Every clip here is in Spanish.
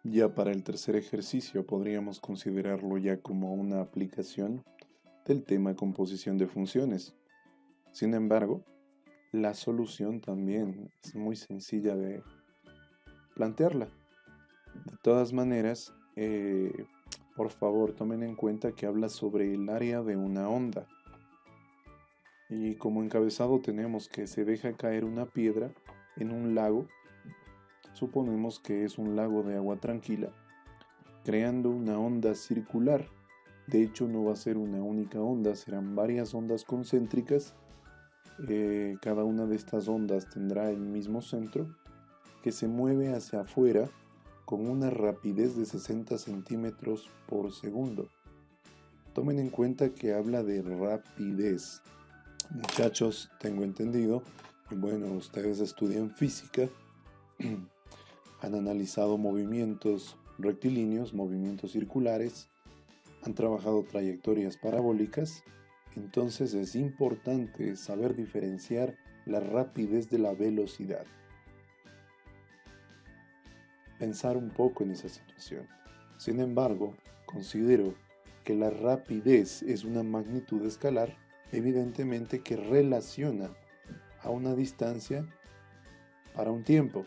Ya para el tercer ejercicio podríamos considerarlo ya como una aplicación del tema composición de funciones. Sin embargo, la solución también es muy sencilla de plantearla. De todas maneras, por favor tomen en cuenta que habla sobre el área de una onda. Y como encabezado tenemos que se deja caer una piedra en un lago, suponemos que es un lago de agua tranquila, creando una onda circular. De hecho, no va a ser una única onda, serán varias ondas concéntricas. Cada una de estas ondas tendrá el mismo centro que se mueve hacia afuera con una rapidez de 60 centímetros por segundo. Tomen en cuenta que habla de rapidez. Muchachos, tengo entendido, y bueno, ustedes estudian física, han analizado movimientos rectilíneos, movimientos circulares, han trabajado trayectorias parabólicas, entonces es importante saber diferenciar la rapidez de la velocidad. Pensar un poco en esa situación. Sin embargo, considero que la rapidez es una magnitud escalar, evidentemente que relaciona a una distancia para un tiempo.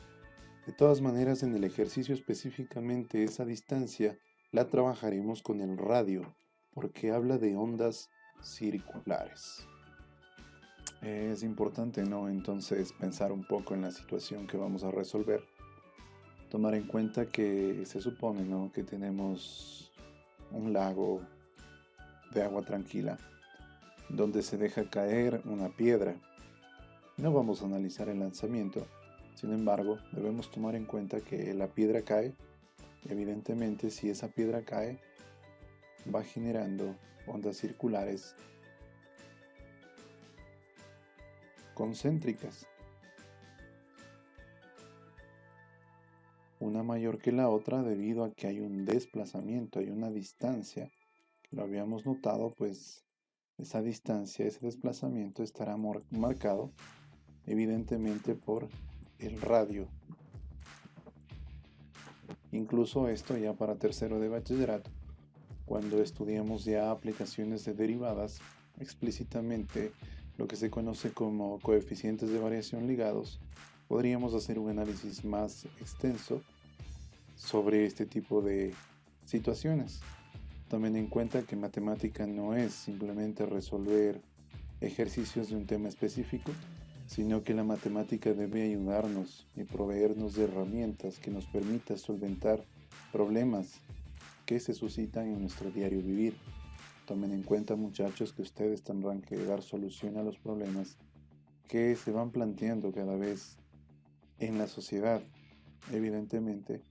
De todas maneras, en el ejercicio específicamente esa distancia la trabajaremos con el radio, porque habla de ondas circulares. Es importante, ¿no? Entonces pensar un poco en la situación que vamos a resolver. Tomar en cuenta que se supone, ¿no?, que tenemos un lago de agua tranquila donde se deja caer una piedra. No vamos a analizar el lanzamiento, sin embargo, debemos tomar en cuenta que la piedra cae. Evidentemente, si esa piedra cae, va generando ondas circulares concéntricas, una mayor que la otra debido a que hay un desplazamiento, hay una distancia. Lo habíamos notado, pues esa distancia, ese desplazamiento estará marcado evidentemente por el radio. Incluso esto ya para tercero de bachillerato, cuando estudiamos ya aplicaciones de derivadas, explícitamente lo que se conoce como coeficientes de variación ligados, podríamos hacer un análisis más extenso sobre este tipo de situaciones. Tomen en cuenta que matemática no es simplemente resolver ejercicios de un tema específico, sino que la matemática debe ayudarnos y proveernos de herramientas que nos permitan solventar problemas que se suscitan en nuestro diario vivir. Tomen en cuenta, muchachos, que ustedes tendrán que dar solución a los problemas que se van planteando cada vez en la sociedad. Evidentemente,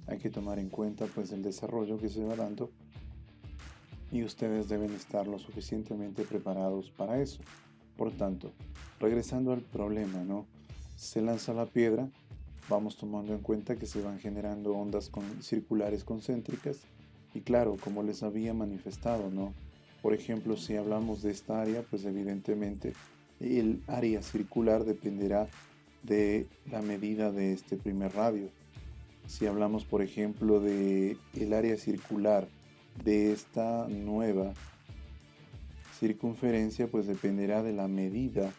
hay que tomar en cuenta pues el desarrollo que se va dando y ustedes deben estar lo suficientemente preparados para eso. Por tanto, regresando al problema, ¿no? Se lanza la piedra, vamos tomando en cuenta que se van generando ondas circulares concéntricas y claro, como les había manifestado, ¿no? Por ejemplo, si hablamos de esta área, pues evidentemente el área circular dependerá de la medida de este primer radio. Si hablamos, por ejemplo, de el área circular de esta nueva circunferencia, pues dependerá de la medida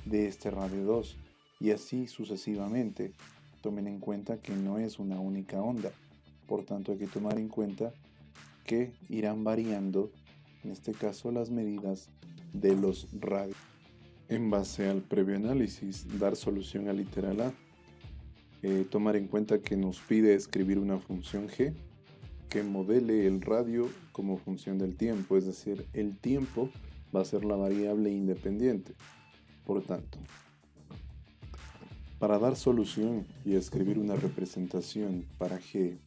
de este radio 2 y así sucesivamente. Tomen en cuenta que no es una única onda, por tanto hay que tomar en cuenta que irán variando, en este caso, las medidas de los radios. En base al previo análisis, dar solución al literal A. Tomar en cuenta que nos pide escribir una función g que modele el radio como función del tiempo, es decir, el tiempo va a ser la variable independiente. Por tanto, para dar solución y escribir una representación para g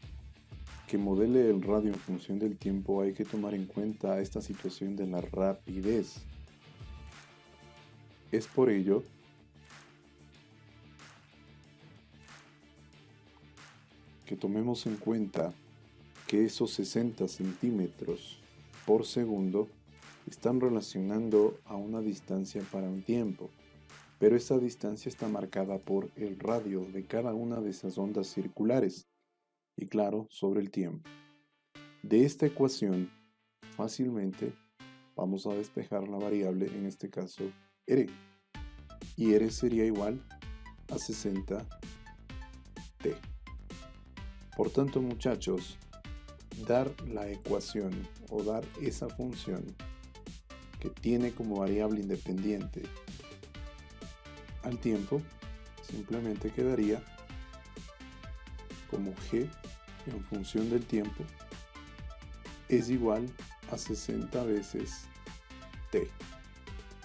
que modele el radio en función del tiempo, hay que tomar en cuenta esta situación de la rapidez. Es por ello que tomemos en cuenta que esos 60 centímetros por segundo están relacionando a una distancia para un tiempo, pero esa distancia está marcada por el radio de cada una de esas ondas circulares. y claro, sobre el tiempo. De esta ecuación, fácilmente vamos a despejar la variable, en este caso, R. Y R sería igual a 60t. Por tanto, muchachos, dar la ecuación o dar esa función que tiene como variable independiente al tiempo, simplemente quedaría como g en función del tiempo es igual a 60 veces t.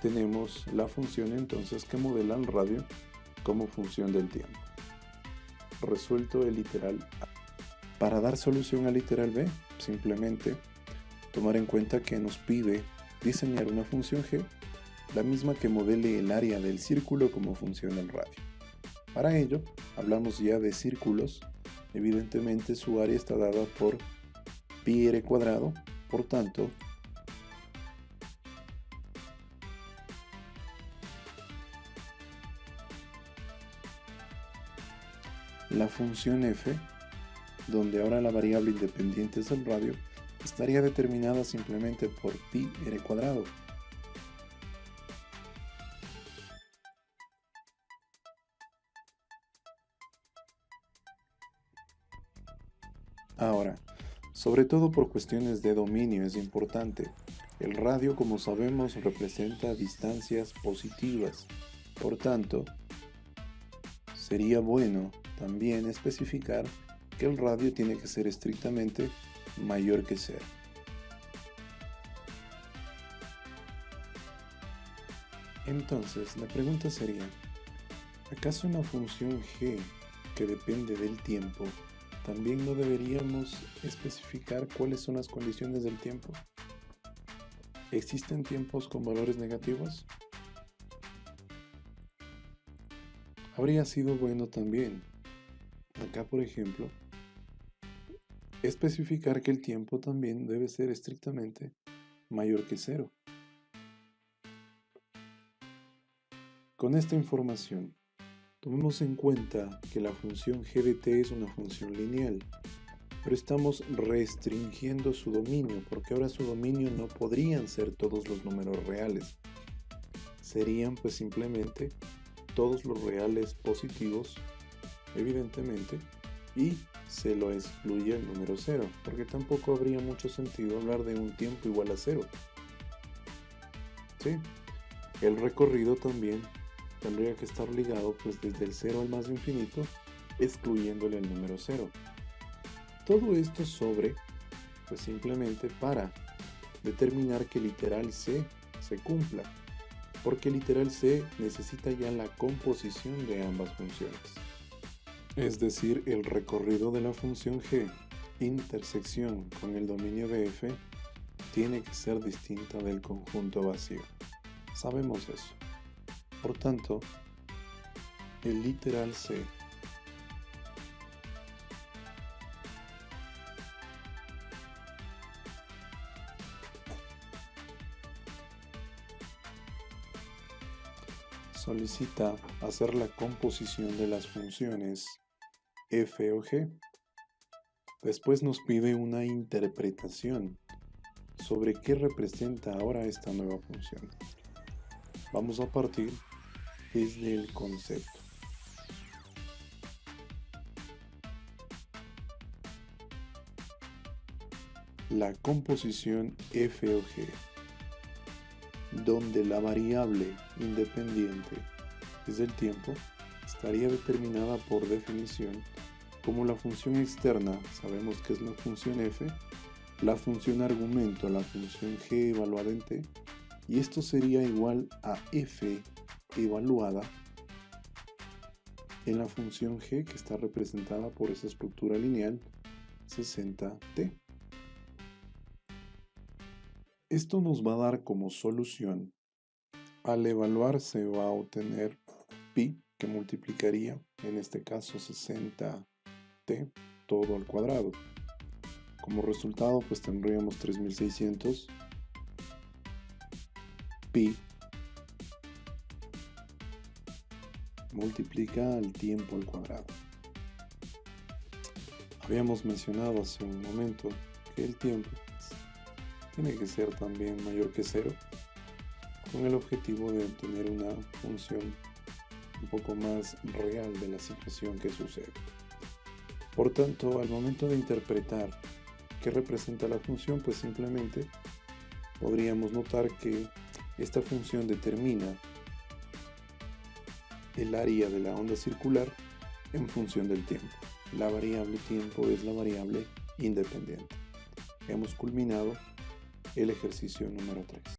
Tenemos la función entonces que modela el radio como función del tiempo. Resuelto el literal A. Para dar solución al literal B, simplemente tomar en cuenta que nos pide diseñar una función g, la misma que modele el área del círculo como función del radio. Para ello, hablamos ya de círculos. Evidentemente su área está dada por pi r cuadrado, por tanto, la función f, donde ahora la variable independiente es el radio, estaría determinada simplemente por pi r cuadrado. Ahora, sobre todo por cuestiones de dominio es importante. El radio, como sabemos, representa distancias positivas. Por tanto, sería bueno también especificar que el radio tiene que ser estrictamente mayor que 0. Entonces, la pregunta sería, ¿acaso una función g que depende del tiempo también no deberíamos especificar cuáles son las condiciones del tiempo? ¿Existen tiempos con valores negativos? Habría sido bueno también, acá por ejemplo, especificar que el tiempo también debe ser estrictamente mayor que 0. Con esta información, tomemos en cuenta que la función g de t es una función lineal, pero estamos restringiendo su dominio, porque ahora su dominio no podrían ser todos los números reales. Serían pues simplemente todos los reales positivos, evidentemente, y se lo excluye el número 0, porque tampoco habría mucho sentido hablar de un tiempo igual a 0. ¿Sí? El recorrido también tendría que estar ligado pues desde el 0 al más infinito, excluyéndole el número 0. Todo esto sobre, pues simplemente para determinar que literal C se cumpla, porque literal C necesita ya la composición de ambas funciones. Es decir, el recorrido de la función g, intersección con el dominio de f, tiene que ser distinta del conjunto vacío. Sabemos eso. Por tanto, el literal C solicita hacer la composición de las funciones f o g. Después nos pide una interpretación sobre qué representa ahora esta nueva función. Vamos a partir desde el concepto. La composición f o g, donde la variable independiente es el tiempo, estaría determinada por definición como la función externa, sabemos que es la función f, la función argumento, la función g evaluada en t, y esto sería igual a f evaluada en la función g que está representada por esa estructura lineal 60t. Esto nos va a dar como solución, al evaluar se va a obtener pi, que multiplicaría en este caso 60t todo al cuadrado. Como resultado pues tendríamos 3600 pi multiplica al tiempo al cuadrado. Habíamos mencionado hace un momento que el tiempo tiene que ser también mayor que cero, con el objetivo de obtener una función un poco más real de la situación que sucede. Por tanto, al momento de interpretar qué representa la función, pues simplemente podríamos notar que esta función determina el área de la onda circular en función del tiempo. La variable tiempo es la variable independiente. Hemos culminado el ejercicio número 3.